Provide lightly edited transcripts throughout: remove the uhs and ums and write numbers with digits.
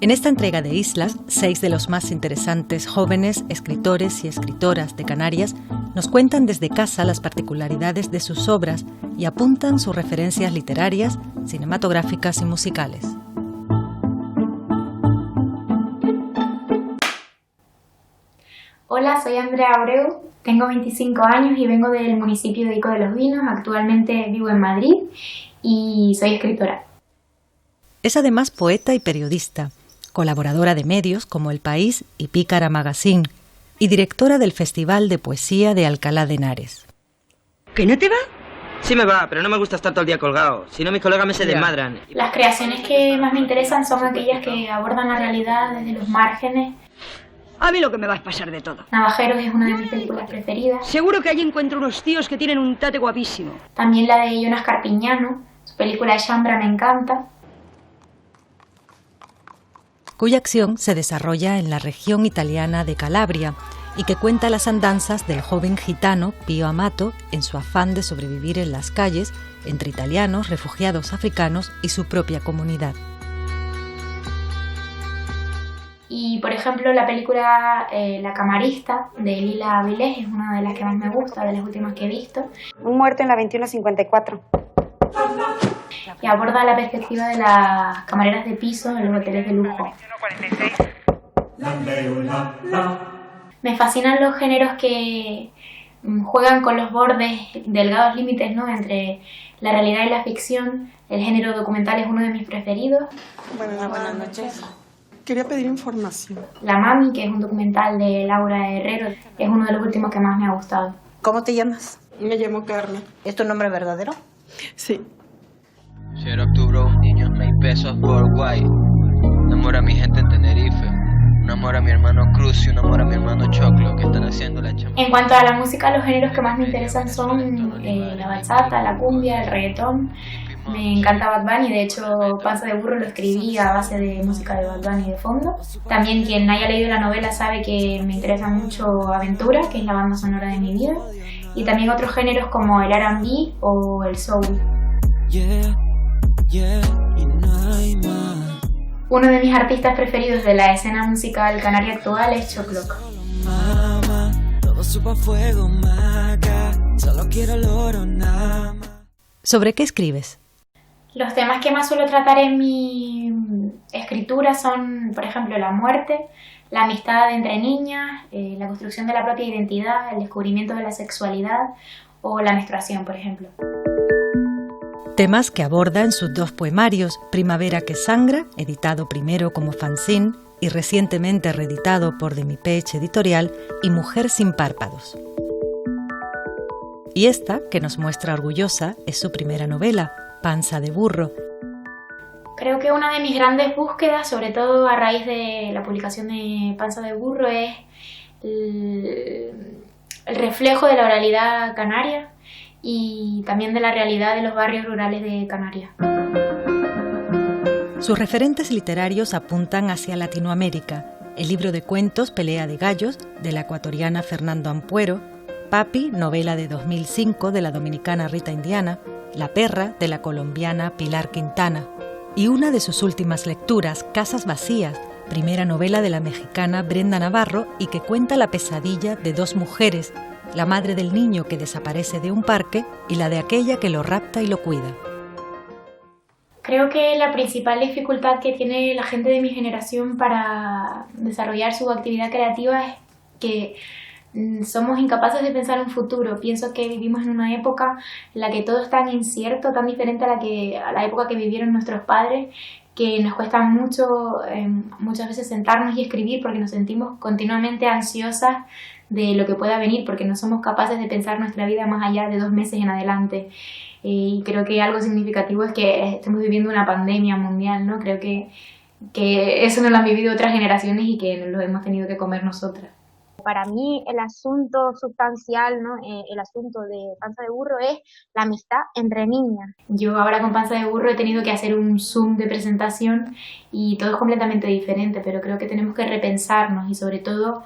En esta entrega de Islas, 6 de los más interesantes jóvenes escritores y escritoras de Canarias nos cuentan desde casa las particularidades de sus obras y apuntan sus referencias literarias, cinematográficas y musicales. Hola, soy Andrea Abreu, tengo 25 años y vengo del municipio de Ico de los Vinos. Actualmente vivo en Madrid y soy escritora. Es además poeta y periodista, colaboradora de medios como El País y Pícara Magazine y directora del Festival de Poesía de Alcalá de Henares. ¿Que no te va? Sí me va, pero no me gusta estar todo el día colgado. Si no, mis colegas me se desmadran. Las creaciones que más me interesan son aquellas que abordan la realidad desde los márgenes. A mí lo que me va a pasar de todo. Navajeros es una de mis películas preferidas. Seguro que allí encuentro unos tíos que tienen un tate guapísimo. También la de Jonas Carpiñano, su película de Shambra me encanta. Cuya acción se desarrolla en la región italiana de Calabria y que cuenta las andanzas del joven gitano Pío Amato en su afán de sobrevivir en las calles entre italianos, refugiados africanos y su propia comunidad. Y, por ejemplo, la película La camarista, de Lila Avilés, es una de las que más me gusta, de las últimas que he visto. Un muerto en la 2154. Y aborda la perspectiva de las camareras de piso en los hoteles de lujo. Me fascinan los géneros que juegan con los bordes, delgados límites, ¿no?, entre la realidad y la ficción. El género documental es uno de mis preferidos. Buenas noches. Quería pedir información. La Mami, que es un documental de Laura Herrero, es uno de los últimos que más me ha gustado. ¿Cómo te llamas? Me llamo Carla. ¿Es tu nombre verdadero? Sí. Si era octubre, un niño, no hay pesos por guay. Un amor a mi gente en Tenerife. Un amor a mi hermano Cruz y un amor a mi hermano Choclo, que están haciendo la chamba. En cuanto a la música, los géneros que más me interesan son la bachata, la cumbia, el reggaetón. Me encanta Bad Bunny, de hecho Panza de Burro lo escribí a base de música de Bad Bunny de fondo. También quien haya leído la novela sabe que me interesa mucho Aventura, que es la banda sonora de mi vida. Y también otros géneros como el R&B o el soul. Uno de mis artistas preferidos de la escena musical canaria actual es Chocloc. ¿Sobre qué escribes? Los temas que más suelo tratar en mi escritura son, por ejemplo, la muerte, la amistad entre niñas, la construcción de la propia identidad, el descubrimiento de la sexualidad o la menstruación, por ejemplo. Temas que aborda en sus 2 poemarios, Primavera que sangra, editado primero como fanzine y recientemente reeditado por De Mi Pech Editorial, y Mujer sin párpados. Y esta, que nos muestra orgullosa, es su primera novela, Panza de Burro. Creo que una de mis grandes búsquedas, sobre todo a raíz de la publicación de Panza de Burro, es el reflejo de la oralidad canaria y también de la realidad de los barrios rurales de Canarias. Sus referentes literarios apuntan hacia Latinoamérica: el libro de cuentos Pelea de Gallos, de la ecuatoriana Fernando Ampuero; Papi, novela de 2005 de la dominicana Rita Indiana; La perra, de la colombiana Pilar Quintana; y una de sus últimas lecturas, Casas vacías, primera novela de la mexicana Brenda Navarro y que cuenta la pesadilla de 2 mujeres, la madre del niño que desaparece de un parque y la de aquella que lo rapta y lo cuida. Creo que la principal dificultad que tiene la gente de mi generación para desarrollar su actividad creativa es que somos incapaces de pensar un futuro. Pienso que vivimos en una época en la que todo es tan incierto, tan diferente a la época que vivieron nuestros padres, que nos cuesta mucho muchas veces sentarnos y escribir porque nos sentimos continuamente ansiosas de lo que pueda venir, porque no somos capaces de pensar nuestra vida más allá de 2 meses en adelante. Y creo que algo significativo es que estemos viviendo una pandemia mundial, ¿no? Creo que eso no lo han vivido otras generaciones y que lo hemos tenido que comer nosotras. Para mí el asunto sustancial, ¿no? El asunto de Panza de Burro es la amistad entre niñas. Yo ahora con Panza de Burro he tenido que hacer un Zoom de presentación y todo es completamente diferente, pero creo que tenemos que repensarnos y sobre todo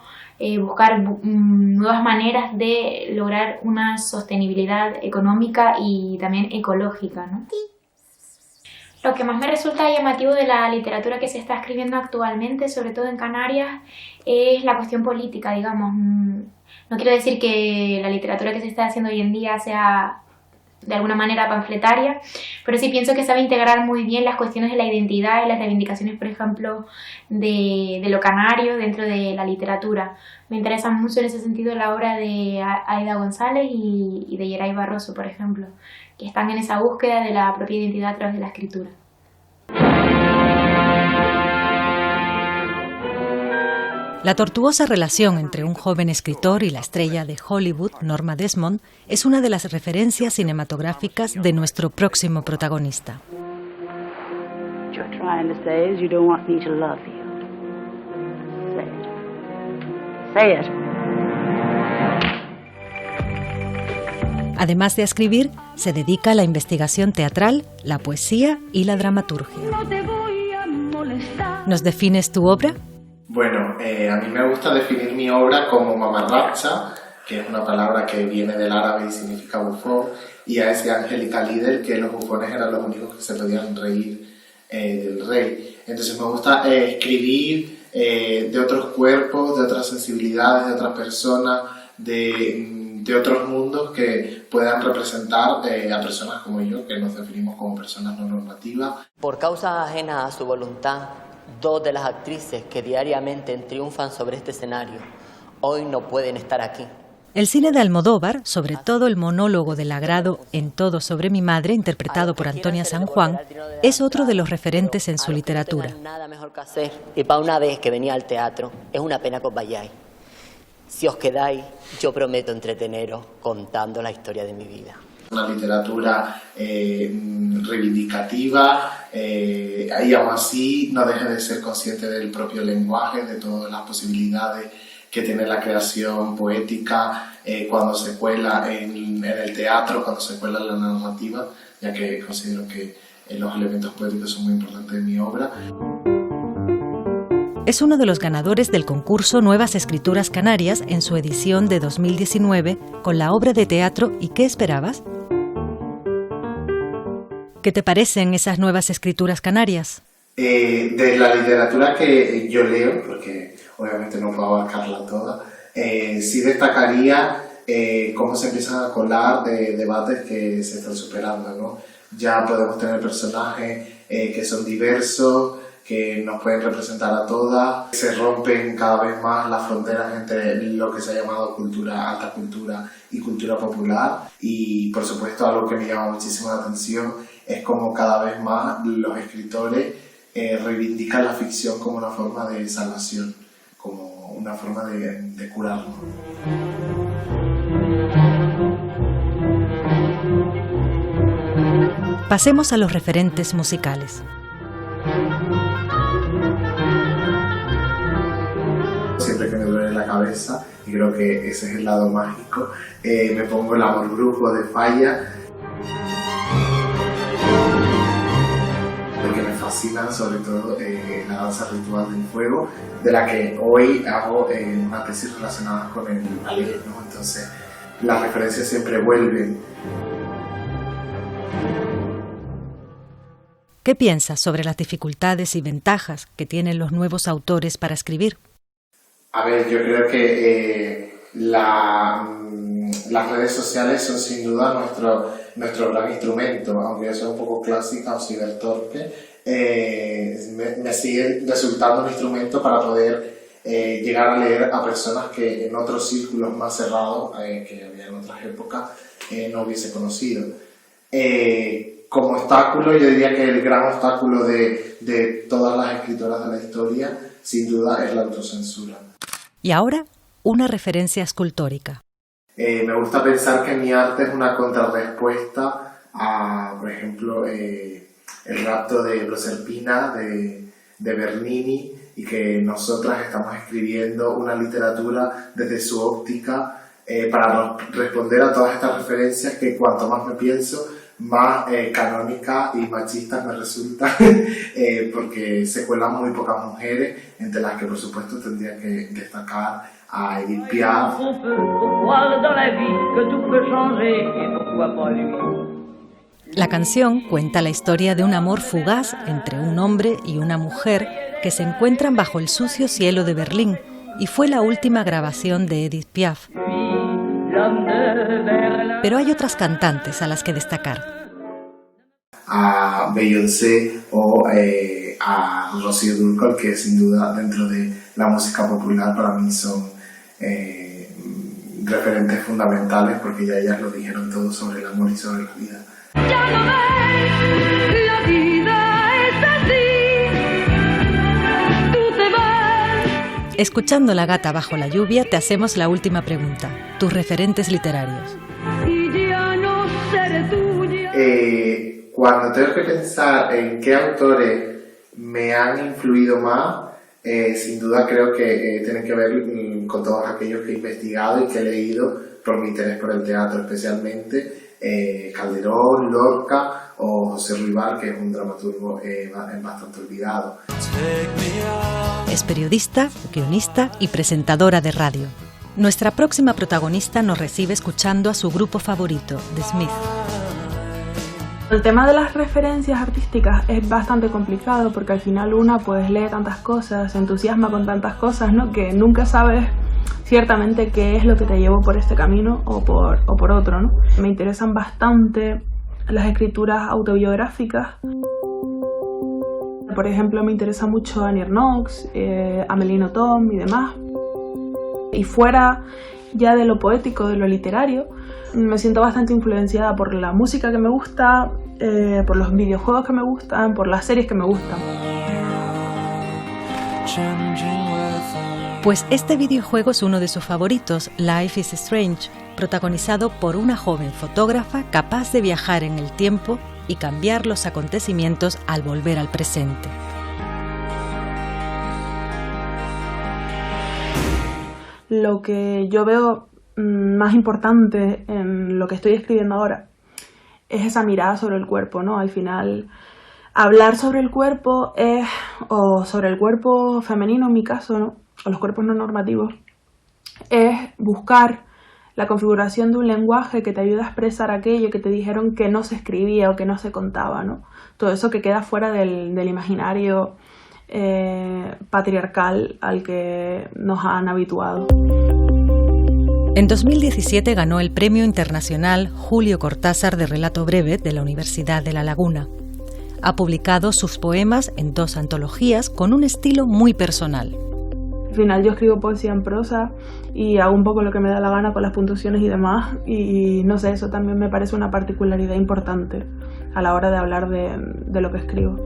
buscar nuevas maneras de lograr una sostenibilidad económica y también ecológica, ¿no? Lo que más me resulta llamativo de la literatura que se está escribiendo actualmente, sobre todo en Canarias, es la cuestión política, digamos. No quiero decir que la literatura que se está haciendo hoy en día sea de alguna manera panfletaria, pero sí pienso que sabe integrar muy bien las cuestiones de la identidad y las reivindicaciones, por ejemplo, de lo canario dentro de la literatura. Me interesa mucho en ese sentido la obra de Aida González y de Yeray Barroso, por ejemplo, que están en esa búsqueda de la propia identidad a través de la escritura. La tortuosa relación entre un joven escritor y la estrella de Hollywood, Norma Desmond, es una de las referencias cinematográficas de nuestro próximo protagonista. Además de escribir, se dedica a la investigación teatral, la poesía y la dramaturgia. ¿Nos defines tu obra? Bueno, a mí me gusta definir mi obra como mamarracha, que es una palabra que viene del árabe y significa bufón, y a ese Angélica líder que los bufones eran los únicos que se podían reír del rey. Entonces me gusta escribir de otros cuerpos, de otras sensibilidades, de otras personas, de otros mundos que puedan representar a personas como yo, que nos definimos como personas no normativas. Por causas ajenas a su voluntad, dos de las actrices que diariamente triunfan sobre este escenario hoy no pueden estar aquí. El cine de Almodóvar, sobre todo el monólogo del agrado En todo sobre mi madre, interpretado por Antonia San Juan, es otro de los referentes en su literatura. Nada mejor que hacer, y para una vez que venía al teatro, es una pena que os vayáis. Si os quedáis, yo prometo entreteneros contando la historia de mi vida. Una literatura reivindicativa y aún así no deja de ser consciente del propio lenguaje, de todas las posibilidades que tiene la creación poética cuando se cuela en el teatro, cuando se cuela en la narrativa, ya que considero que los elementos poéticos son muy importantes en mi obra. Es uno de los ganadores del concurso Nuevas Escrituras Canarias en su edición de 2019 con la obra de teatro ¿Y qué esperabas? ¿Qué te parecen esas nuevas escrituras canarias? De la literatura que yo leo, porque obviamente no puedo abarcarla toda, sí destacaría cómo se empiezan a colar de debates que se están superando, ¿no? Ya podemos tener personajes que son diversos, que nos pueden representar a todas. Se rompen cada vez más las fronteras entre lo que se ha llamado cultura, alta cultura y cultura popular. Y por supuesto algo que me llama muchísimo la atención es como cada vez más los escritores reivindican la ficción como una forma de salvación, como una forma de curarnos. Pasemos a los referentes musicales. Siempre que me duele la cabeza, y creo que ese es el lado mágico, me pongo el amor brujo de Falla, porque me fascina sobre todo la danza ritual del fuego, de la que hoy hago una tesis relacionada con el ballet, ¿no? Entonces las referencias siempre vuelven. ¿Qué piensas sobre las dificultades y ventajas que tienen los nuevos autores para escribir? A ver, yo creo que las redes sociales son sin duda nuestro gran instrumento, aunque yo soy un poco clásica o cibertorpe, me sigue resultando un instrumento para poder llegar a leer a personas que en otros círculos más cerrados, que había en otras épocas, no hubiese conocido. Como obstáculo, yo diría que el gran obstáculo de todas las escritoras de la historia, sin duda, es la autocensura. Y ahora, una referencia escultórica. Me gusta pensar que mi arte es una contrarrespuesta a, por ejemplo, el rapto de Proserpina, de Bernini, y que nosotras estamos escribiendo una literatura desde su óptica para responder a todas estas referencias que cuanto más me pienso, más canónica y machistas me resultan, porque se cuelan muy pocas mujeres, entre las que por supuesto tendría que destacar a Edith Piaf. La canción cuenta la historia de un amor fugaz entre un hombre y una mujer que se encuentran bajo el sucio cielo de Berlín y fue la última grabación de Edith Piaf. Pero hay otras cantantes a las que destacar. A Beyoncé o a Rocío Dúrcal, que sin duda dentro de la música popular para mí son referentes fundamentales, porque ya ellas lo dijeron todo sobre el amor y sobre la vida. Ya no ves, la vida es así, tú te vas. Escuchando La gata bajo la lluvia, te hacemos la última pregunta. Tus referentes literarios. Y ya no seré tuya. Cuando tengo que pensar en qué autores me han influido más, sin duda creo que tienen que ver con todos aquellos que he investigado y que he leído por mi interés por el teatro, especialmente Calderón, Lorca o José Ruibal, que es un dramaturgo bastante olvidado. Es periodista, guionista y presentadora de radio. Nuestra próxima protagonista nos recibe escuchando a su grupo favorito, The Smiths. El tema de las referencias artísticas es bastante complicado porque al final una pues lee tantas cosas, se entusiasma con tantas cosas, ¿no? Que nunca sabes ciertamente qué es lo que te llevó por este camino o por otro, ¿no? Me interesan bastante las escrituras autobiográficas. Por ejemplo, me interesa mucho Annie Ernaux, Amélie Nothomb y demás. Y fuera ya de lo poético, de lo literario, me siento bastante influenciada por la música que me gusta, por los videojuegos que me gustan, por las series que me gustan. Pues este videojuego es uno de sus favoritos, Life is Strange, protagonizado por una joven fotógrafa capaz de viajar en el tiempo y cambiar los acontecimientos al volver al presente. Lo que yo veo más importante en lo que estoy escribiendo ahora es esa mirada sobre el cuerpo, ¿no? Al final, hablar sobre el cuerpo o sobre el cuerpo femenino en mi caso, ¿no? O los cuerpos no normativos, es buscar la configuración de un lenguaje que te ayude a expresar aquello que te dijeron que no se escribía o que no se contaba, ¿no? Todo eso que queda fuera del imaginario patriarcal al que nos han habituado. En 2017 ganó el Premio Internacional Julio Cortázar de Relato Breve de la Universidad de La Laguna. Ha publicado sus poemas en 2 antologías con un estilo muy personal. Al final yo escribo poesía en prosa y hago un poco lo que me da la gana con las puntuaciones y demás, y no sé, eso también me parece una particularidad importante a la hora de hablar de lo que escribo.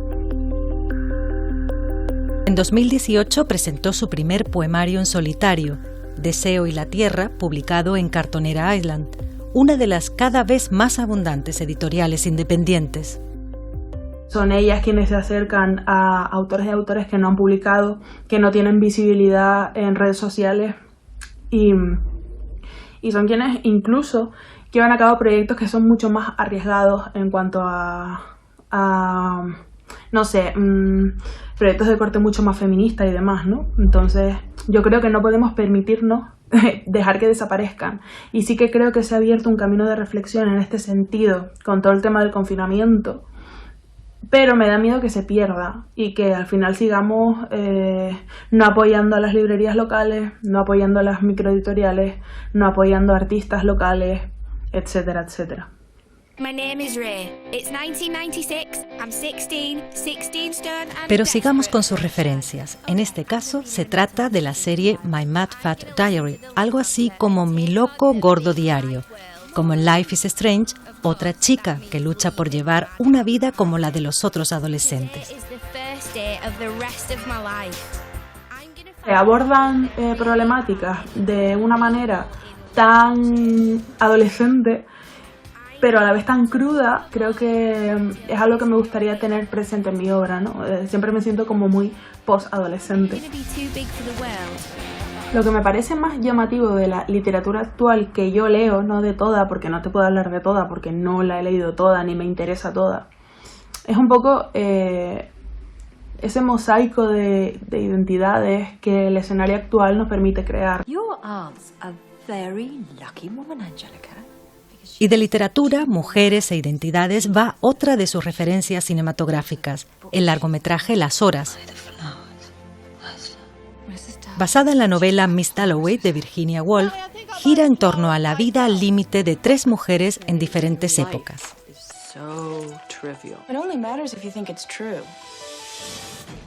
En 2018 presentó su primer poemario en solitario, Deseo y la Tierra, publicado en Cartonera Island, una de las cada vez más abundantes editoriales independientes. Son ellas quienes se acercan a autores y autores que no han publicado, que no tienen visibilidad en redes sociales y son quienes incluso llevan a cabo proyectos que son mucho más arriesgados en cuanto a no sé, proyectos de corte mucho más feminista y demás, ¿no? Entonces yo creo que no podemos permitirnos dejar que desaparezcan. Y sí que creo que se ha abierto un camino de reflexión en este sentido con todo el tema del confinamiento, pero me da miedo que se pierda y que al final sigamos no apoyando a las librerías locales, no apoyando a las microeditoriales, no apoyando a artistas locales, etcétera, etcétera. Pero sigamos con sus referencias. En este caso se trata de la serie My Mad Fat Diary, algo así como Mi loco gordo diario. Como en Life is Strange, otra chica que lucha por llevar una vida como la de los otros adolescentes. Abordan problemáticas de una manera tan adolescente, pero a la vez tan cruda. Creo que es algo que me gustaría tener presente en mi obra, ¿no? Siempre me siento como muy post-adolescente. Lo que me parece más llamativo de la literatura actual que yo leo, no de toda, porque no te puedo hablar de toda, porque no la he leído toda ni me interesa toda, es un poco ese mosaico de identidades que el escenario actual nos permite crear. Your aunt's a very lucky woman, Angelica. Y de literatura, mujeres e identidades va otra de sus referencias cinematográficas, el largometraje Las Horas. Basada en la novela Miss Dalloway de Virginia Woolf, gira en torno a la vida al límite de 3 mujeres en diferentes épocas.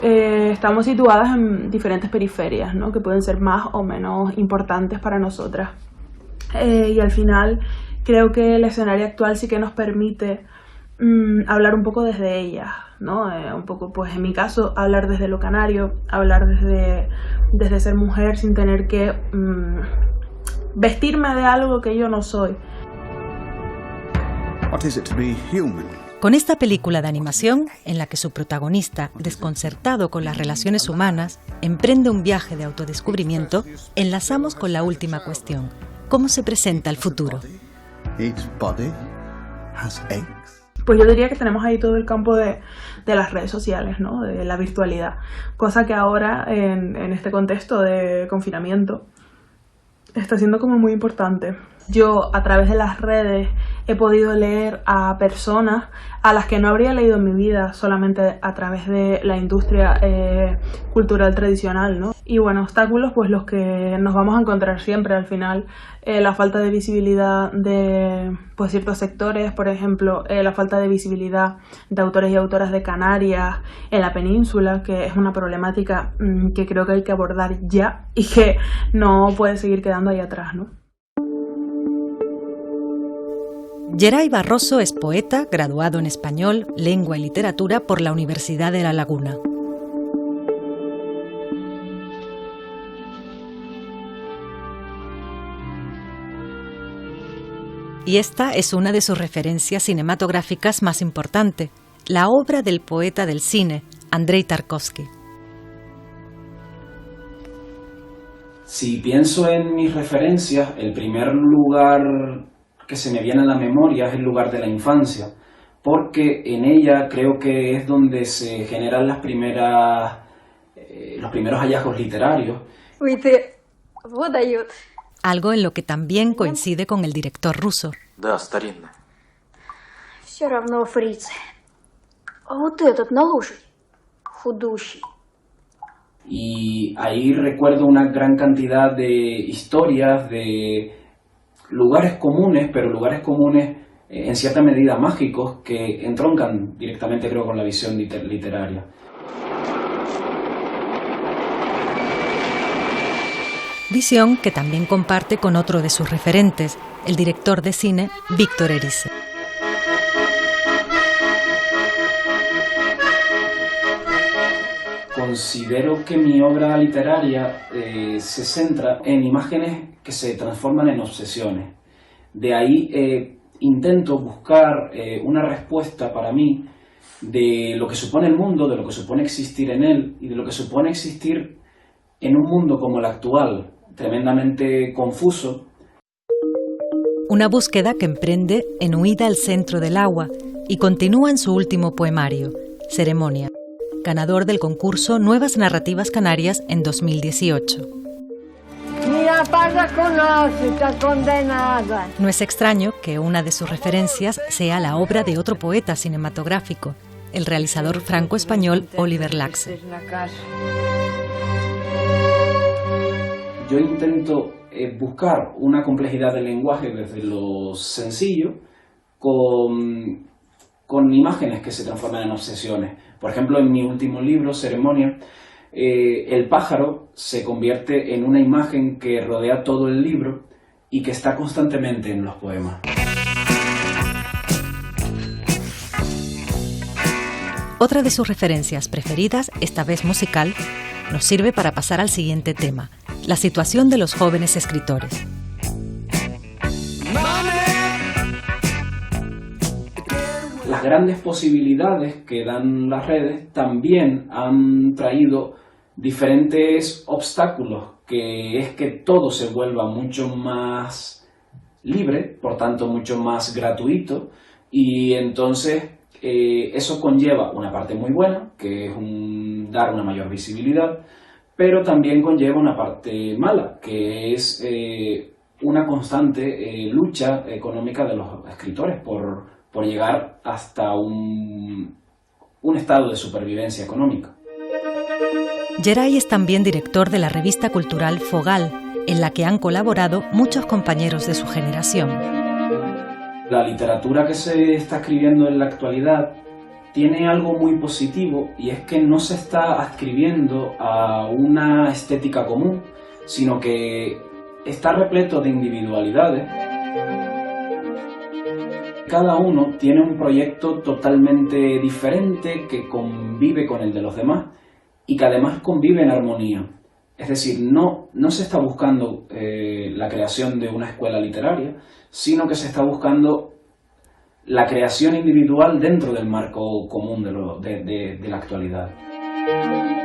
Estamos situadas en diferentes periferias, ¿no? Que pueden ser más o menos importantes para nosotras. Y al final creo que el escenario actual sí que nos permite hablar un poco desde ellas, ¿no? Un poco, pues en mi caso, hablar desde lo canario, hablar desde ser mujer sin tener que vestirme de algo que yo no soy. What is it to be human? Con esta película de animación, en la que su protagonista, desconcertado con las relaciones humanas, emprende un viaje de autodescubrimiento, enlazamos con la última cuestión: ¿cómo se presenta el futuro? Pues yo diría que tenemos ahí todo el campo de las redes sociales, ¿no? De la virtualidad, cosa que ahora en este contexto de confinamiento está siendo como muy importante. Yo a través de las redes he podido leer a personas a las que no habría leído en mi vida solamente a través de la industria cultural tradicional, ¿no? Y bueno, obstáculos pues los que nos vamos a encontrar siempre al final, la falta de visibilidad de pues ciertos sectores, por ejemplo, la falta de visibilidad de autores y autoras de Canarias en la península, que es una problemática que creo que hay que abordar ya y que no puede seguir quedando ahí atrás, ¿no? Geray Barroso es poeta, graduado en Español, Lengua y Literatura por la Universidad de La Laguna. Y esta es una de sus referencias cinematográficas más importante, la obra del poeta del cine, Andrei Tarkovsky. Si pienso en mis referencias, el primer lugar que se me viene a la memoria es el lugar de la infancia, porque en ella creo que es donde se generan los primeros hallazgos literarios. Algo en lo que también coincide con el director ruso. Y ahí recuerdo una gran cantidad de historias de lugares comunes, pero lugares comunes en cierta medida mágicos que entroncan directamente, creo, con la visión literaria. Visión que también comparte con otro de sus referentes, el director de cine Víctor Erice. Considero que mi obra literaria se centra en imágenes que se transforman en obsesiones. De ahí intento buscar una respuesta para mí de lo que supone el mundo, de lo que supone existir en él y de lo que supone existir en un mundo como el actual, tremendamente confuso. Una búsqueda que emprende en Huida al centro del agua y continúa en su último poemario, Ceremonia, ganador del concurso Nuevas Narrativas Canarias en 2018. No es extraño que una de sus referencias sea la obra de otro poeta cinematográfico, el realizador franco-español Oliver Laxe. Yo intento buscar una complejidad del lenguaje desde lo sencillo con imágenes que se transforman en obsesiones. Por ejemplo, en mi último libro, Ceremonia, el pájaro se convierte en una imagen que rodea todo el libro y que está constantemente en los poemas. Otra de sus referencias preferidas, esta vez musical, nos sirve para pasar al siguiente tema, la situación de los jóvenes escritores. Las grandes posibilidades que dan las redes también han traído diferentes obstáculos, que es que todo se vuelva mucho más libre, por tanto mucho más gratuito, y entonces eso conlleva una parte muy buena, que es dar una mayor visibilidad, pero también conlleva una parte mala, que es una constante lucha económica de los escritores por llegar hasta un estado de supervivencia económica. Geray es también director de la revista cultural Fogal, en la que han colaborado muchos compañeros de su generación. La literatura que se está escribiendo en la actualidad tiene algo muy positivo, y es que no se está adscribiendo a una estética común, sino que está repleto de individualidades. Cada uno tiene un proyecto totalmente diferente que convive con el de los demás y que además convive en armonía. Es decir, no se está buscando la creación de una escuela literaria, sino que se está buscando la creación individual dentro del marco común de la actualidad.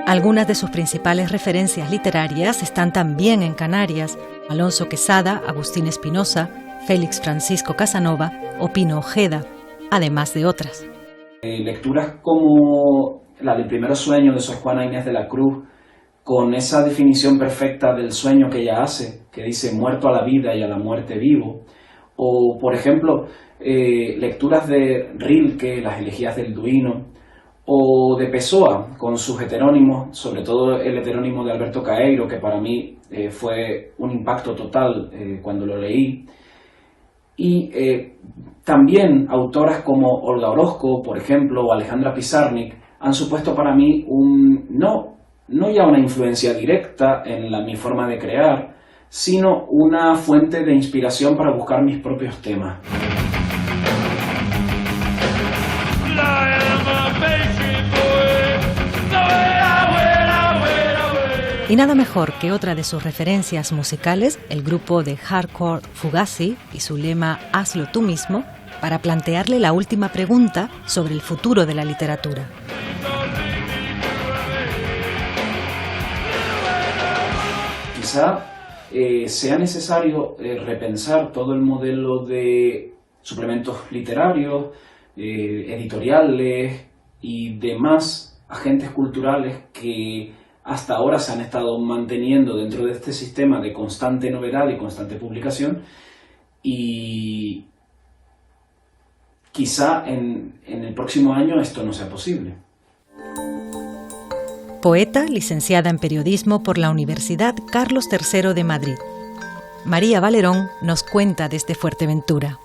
Algunas de sus principales referencias literarias están también en Canarias: Alonso Quesada, Agustín Espinosa, Félix Francisco Casanova o Pino Ojeda, además de otras. Lecturas como la del Primero Sueño de Sor Juana Inés de la Cruz, con esa definición perfecta del sueño que ella hace, que dice muerto a la vida y a la muerte vivo. O, por ejemplo, lecturas de Rilke, las elegías del Duino, o de Pessoa, con sus heterónimos, sobre todo el heterónimo de Alberto Caeiro, que para mí fue un impacto total cuando lo leí. Y también autoras como Olga Orozco, por ejemplo, o Alejandra Pizarnik, han supuesto para mí no ya una influencia directa en mi forma de crear, sino una fuente de inspiración para buscar mis propios temas. Y nada mejor que otra de sus referencias musicales, el grupo de hardcore Fugazi y su lema «Hazlo tú mismo», para plantearle la última pregunta sobre el futuro de la literatura. Quizá sea necesario repensar todo el modelo de suplementos literarios, editoriales y demás agentes culturales que hasta ahora se han estado manteniendo dentro de este sistema de constante novedad y constante publicación, y quizá en el próximo año esto no sea posible. Poeta, licenciada en periodismo por la Universidad Carlos III de Madrid. María Valerón nos cuenta desde Fuerteventura.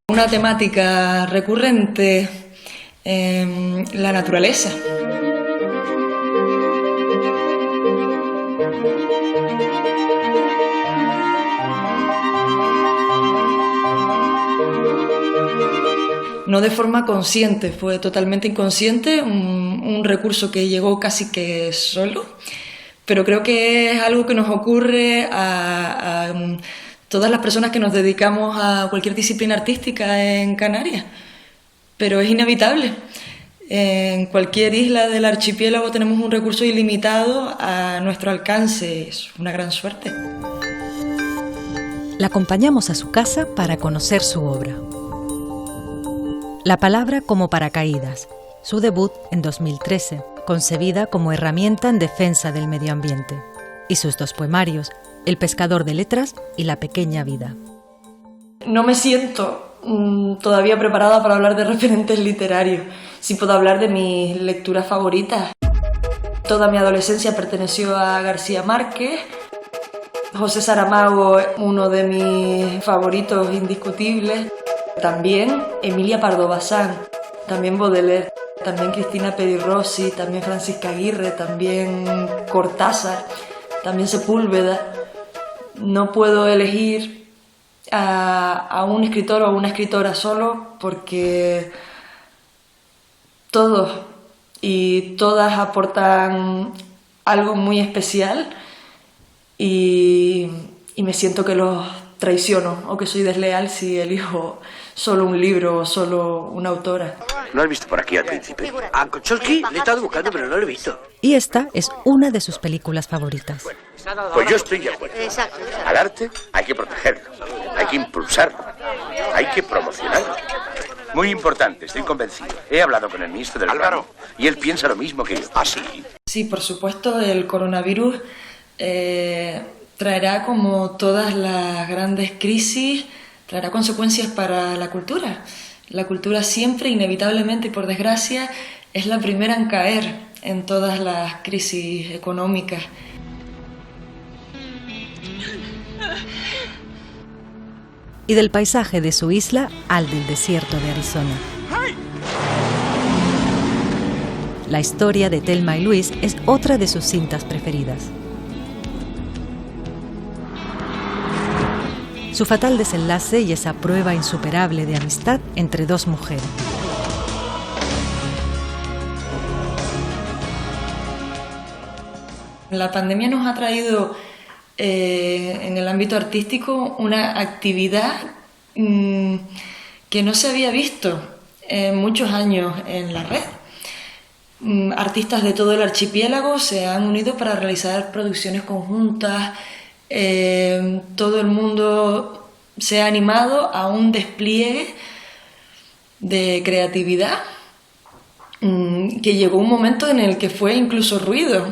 Una temática recurrente, la naturaleza. No de forma consciente, fue totalmente inconsciente, un recurso que llegó casi que solo, pero creo que es algo que nos ocurre a todas las personas que nos dedicamos a cualquier disciplina artística en Canarias, pero es inevitable. En cualquier isla del archipiélago tenemos un recurso ilimitado a nuestro alcance, es una gran suerte. La acompañamos a su casa para conocer su obra. La palabra como paracaídas, su debut en 2013, concebida como herramienta en defensa del medio ambiente, y sus dos poemarios, El pescador de letras y La pequeña vida. No me siento todavía preparada para hablar de referentes literarios. Sí puedo hablar de mis lecturas favoritas. Toda mi adolescencia perteneció a García Márquez. José Saramago, uno de mis favoritos indiscutibles. También Emilia Pardo Bazán, también Baudelaire, también Cristina Peri Rossi, también Francisca Aguirre, también Cortázar, también Sepúlveda. No puedo elegir a un escritor o a una escritora solo, porque todos y todas aportan algo muy especial y me siento que los traiciono o que soy desleal si elijo solo un libro o solo una autora. ¿No has visto por aquí al príncipe? A Kochowski le he estado buscando, pero no lo he visto. Y esta es una de sus películas favoritas. Pues yo estoy de acuerdo. Al arte hay que protegerlo, hay que impulsarlo, hay que promocionarlo. Muy importante, estoy convencido. He hablado con el ministro del Ramo y él piensa lo mismo que yo. ¿Ah, sí? Sí, por supuesto, el coronavirus traerá, como todas las grandes crisis, traerá consecuencias para la cultura. La cultura siempre, inevitablemente y por desgracia, es la primera en caer en todas las crisis económicas. Y del paisaje de su isla al del desierto de Arizona. La historia de Thelma y Luis es otra de sus cintas preferidas. Su fatal desenlace y esa prueba insuperable de amistad entre dos mujeres. La pandemia nos ha traído en el ámbito artístico una actividad que no se había visto en muchos años en la red. Artistas de todo el archipiélago se han unido para realizar producciones conjuntas. Todo el mundo se ha animado a un despliegue de creatividad que llegó un momento en el que fue incluso ruido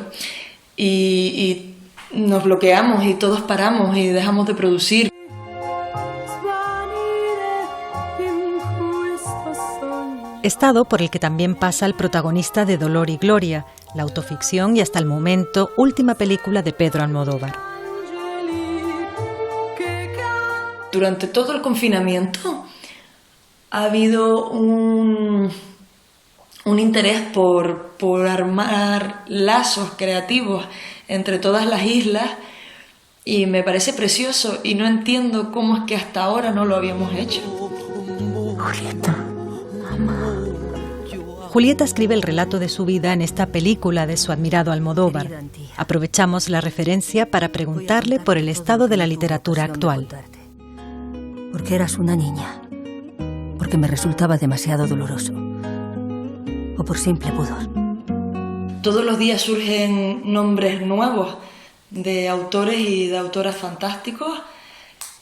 y nos bloqueamos y todos paramos y dejamos de producir. Estado por el que también pasa el protagonista de Dolor y Gloria, la autoficción y hasta el momento última película de Pedro Almodóvar. Durante todo el confinamiento ha habido un interés por armar lazos creativos entre todas las islas y me parece precioso y no entiendo cómo es que hasta ahora no lo habíamos hecho. Julieta escribe el relato de su vida en esta película de su admirado Almodóvar. Aprovechamos la referencia para preguntarle por el estado de la literatura actual. Porque eras una niña, porque me resultaba demasiado doloroso, o por simple pudor. Todos los días surgen nombres nuevos de autores y de autoras fantásticos.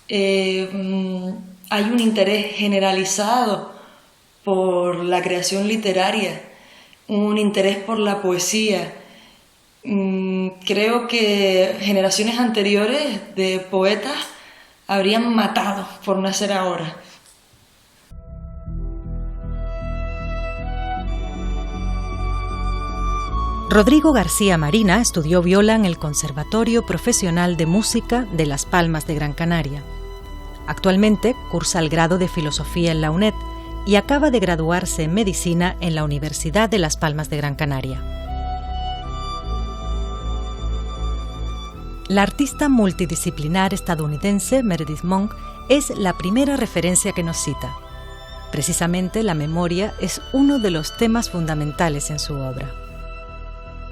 Hay un interés generalizado por la creación literaria, un interés por la poesía. Creo que generaciones anteriores de poetas habrían matado por nacer ahora. Rodrigo García Marina estudió viola en el Conservatorio Profesional de Música de Las Palmas de Gran Canaria. Actualmente cursa el grado de Filosofía en la UNED y acaba de graduarse en Medicina en la Universidad de Las Palmas de Gran Canaria. La artista multidisciplinar estadounidense Meredith Monk es la primera referencia que nos cita. Precisamente la memoria es uno de los temas fundamentales en su obra.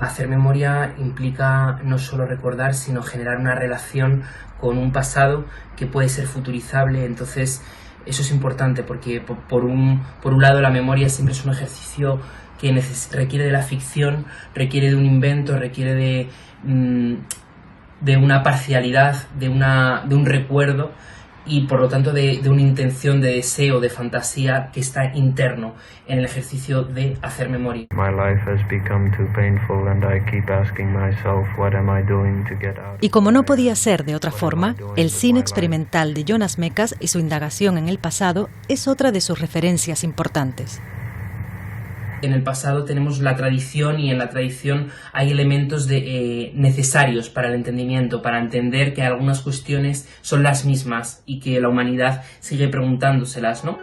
Hacer memoria implica no solo recordar, sino generar una relación con un pasado que puede ser futurizable. Entonces, eso es importante porque, por un lado, la memoria siempre es un ejercicio que requiere de la ficción, requiere de un invento, requiere de una parcialidad, de un recuerdo y, por lo tanto, de una intención, de deseo, de fantasía que está interno en el ejercicio de hacer memoria. Y como no podía ser de otra forma, el cine experimental de Jonas Mekas y su indagación en el pasado es otra de sus referencias importantes. En el pasado tenemos la tradición y en la tradición hay elementos necesarios para el entendimiento, para entender que algunas cuestiones son las mismas y que la humanidad sigue preguntándoselas, ¿no?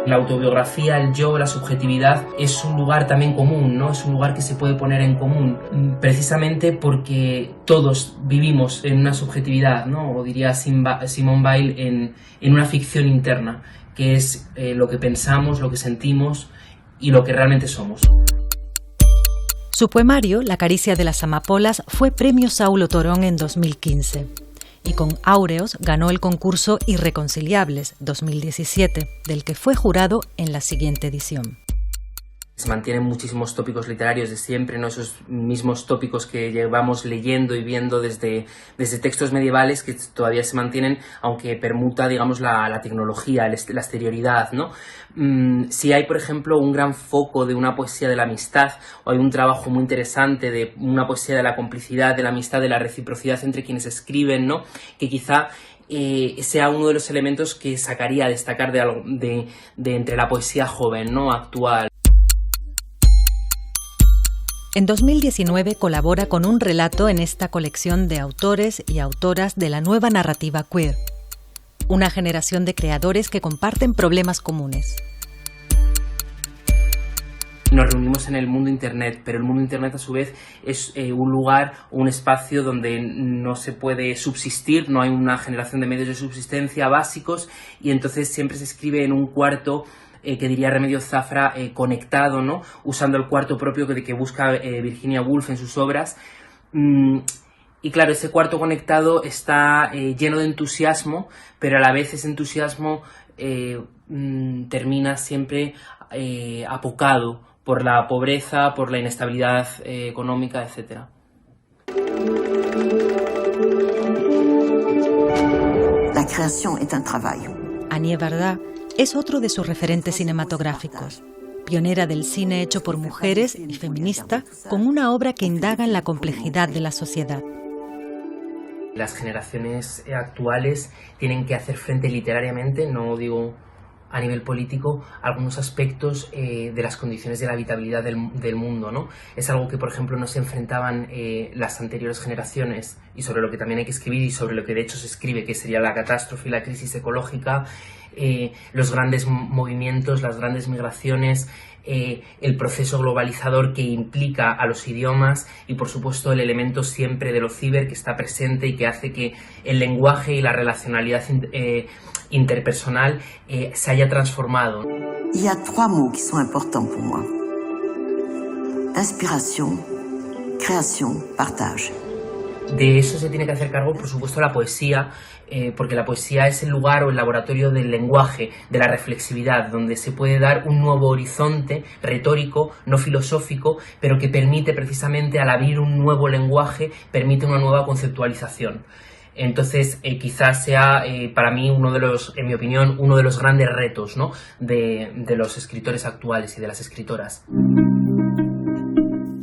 La autobiografía, el yo, la subjetividad es un lugar también común, ¿no? Es un lugar que se puede poner en común, precisamente porque todos vivimos en una subjetividad, ¿no? O diría Simone Weil, en una ficción interna, que es lo que pensamos, lo que sentimos y lo que realmente somos. Su poemario, La caricia de las amapolas, fue premio Saulo Torón en 2015. Y con Áureos ganó el concurso Irreconciliables 2017, del que fue jurado en la siguiente edición. Se mantienen muchísimos tópicos literarios de siempre, ¿no? Esos mismos tópicos que llevamos leyendo y viendo desde textos medievales, que todavía se mantienen, aunque permuta, digamos, la tecnología, la exterioridad, ¿no? Si hay, por ejemplo, un gran foco de una poesía de la amistad, o hay un trabajo muy interesante de una poesía de la complicidad, de la amistad, de la reciprocidad entre quienes escriben, ¿no? Que quizá sea uno de los elementos que sacaría a destacar de entre la poesía joven, ¿no? Actual. En 2019 colabora con un relato en esta colección de autores y autoras de la nueva narrativa queer, una generación de creadores que comparten problemas comunes. Nos reunimos en el mundo Internet, pero el mundo Internet a su vez es un lugar, un espacio donde no se puede subsistir, no hay una generación de medios de subsistencia básicos, y entonces siempre se escribe en un cuarto que diría Remedios Zafra, conectado, ¿no? Usando el cuarto propio que busca Virginia Woolf en sus obras. Y claro, ese cuarto conectado está lleno de entusiasmo, pero a la vez ese entusiasmo termina siempre apocado por la pobreza, por la inestabilidad económica, etc. La creación es un trabajo. Anie Varda es otro de sus referentes cinematográficos, pionera del cine hecho por mujeres y feminista, con una obra que indaga en la complejidad de la sociedad. Las generaciones actuales tienen que hacer frente literariamente, no digo a nivel político, a algunos aspectos de las condiciones de la habitabilidad del mundo, ¿no? Es algo que, por ejemplo, no se enfrentaban las anteriores generaciones, y sobre lo que también hay que escribir, y sobre lo que de hecho se escribe, que sería la catástrofe y la crisis ecológica, los grandes movimientos, las grandes migraciones, el proceso globalizador que implica a los idiomas, y por supuesto el elemento siempre de lo ciber que está presente y que hace que el lenguaje y la relacionalidad interpersonal se haya transformado. Il y a trois mots qui sont importants pour moi. Inspiration, création, partage. De eso se tiene que hacer cargo, por supuesto, la poesía, porque la poesía es el lugar o el laboratorio del lenguaje, de la reflexividad, donde se puede dar un nuevo horizonte retórico, no filosófico, pero que permite precisamente, al abrir un nuevo lenguaje, permite una nueva conceptualización. Entonces, quizás sea para mí en mi opinión, uno de los grandes retos, ¿no? de los escritores actuales y de las escritoras.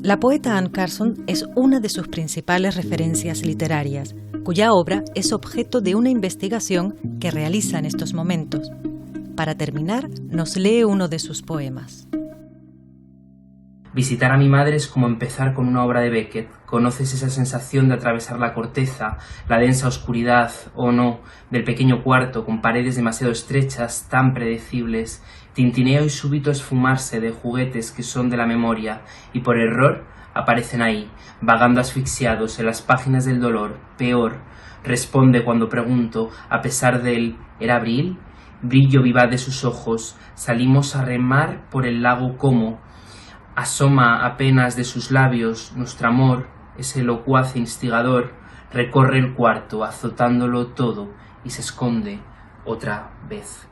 La poeta Anne Carson es una de sus principales referencias literarias, cuya obra es objeto de una investigación que realiza en estos momentos. Para terminar, nos lee uno de sus poemas. Visitar a mi madre es como empezar con una obra de Beckett. Conoces esa sensación de atravesar la corteza, la densa oscuridad, o no, del pequeño cuarto con paredes demasiado estrechas, tan predecibles, tintineo y súbito esfumarse de juguetes que son de la memoria, y por error aparecen ahí, vagando asfixiados en las páginas del dolor. Peor, responde cuando pregunto, a pesar del ¿era abril? Brillo vivaz de sus ojos, salimos a remar por el lago como asoma apenas de sus labios nuestro amor, ese locuaz instigador, recorre el cuarto azotándolo todo y se esconde otra vez.